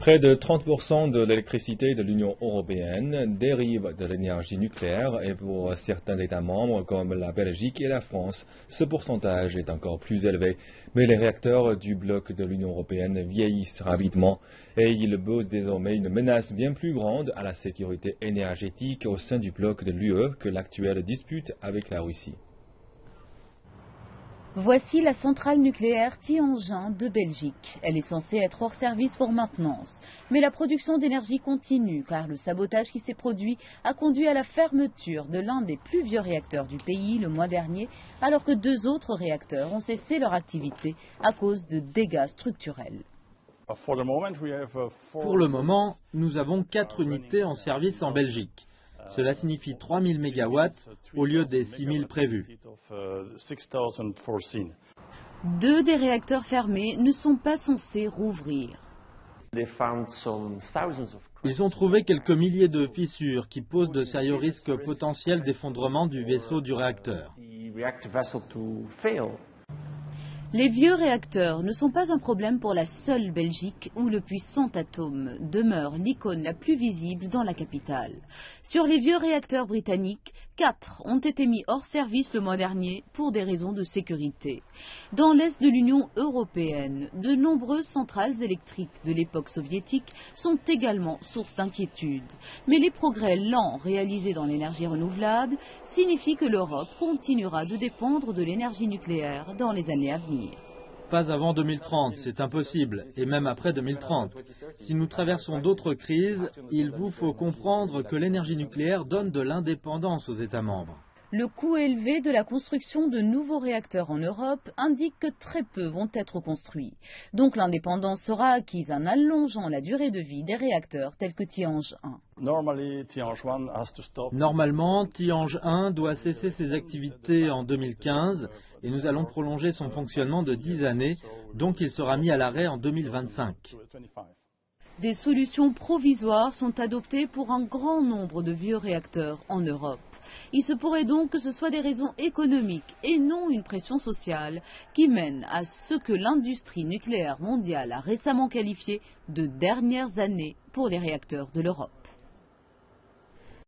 Près de 30% de l'électricité de l'Union européenne dérive de l'énergie nucléaire et pour certains États membres comme la Belgique et la France, ce pourcentage est encore plus élevé. Mais les réacteurs du bloc de l'Union européenne vieillissent rapidement et ils posent désormais une menace bien plus grande à la sécurité énergétique au sein du bloc de l'UE que l'actuelle dispute avec la Russie. Voici la centrale nucléaire Tihange-1 de Belgique. Elle est censée être hors service pour maintenance. Mais la production d'énergie continue car le sabotage qui s'est produit a conduit à la fermeture de l'un des plus vieux réacteurs du pays le mois dernier, alors que deux autres réacteurs ont cessé leur activité à cause de dégâts structurels. Pour le moment, nous avons 4 unités en service en Belgique. Cela signifie 3000 MW au lieu des 6000 prévus. Deux des réacteurs fermés ne sont pas censés rouvrir. Ils ont trouvé quelques milliers de fissures qui posent de sérieux risques potentiels d'effondrement du vaisseau du réacteur. Les vieux réacteurs ne sont pas un problème pour la seule Belgique où le puissant atome demeure l'icône la plus visible dans la capitale. Sur les vieux réacteurs britanniques, 4 ont été mis hors service le mois dernier pour des raisons de sécurité. Dans l'est de l'Union européenne, de nombreuses centrales électriques de l'époque soviétique sont également source d'inquiétude. Mais les progrès lents réalisés dans l'énergie renouvelable signifient que l'Europe continuera de dépendre de l'énergie nucléaire dans les années à venir. Pas avant 2030, c'est impossible, et même après 2030. Si nous traversons d'autres crises, il vous faut comprendre que l'énergie nucléaire donne de l'indépendance aux États membres. Le coût élevé de la construction de nouveaux réacteurs en Europe indique que très peu vont être construits. Donc l'indépendance sera acquise en allongeant la durée de vie des réacteurs tels que Tihange 1. Normalement, Tihange 1 doit cesser ses activités en 2015 et nous allons prolonger son fonctionnement de 10 années, donc il sera mis à l'arrêt en 2025. Des solutions provisoires sont adoptées pour un grand nombre de vieux réacteurs en Europe. Il se pourrait donc que ce soit des raisons économiques et non une pression sociale qui mène à ce que l'industrie nucléaire mondiale a récemment qualifié de dernières années pour les réacteurs de l'Europe.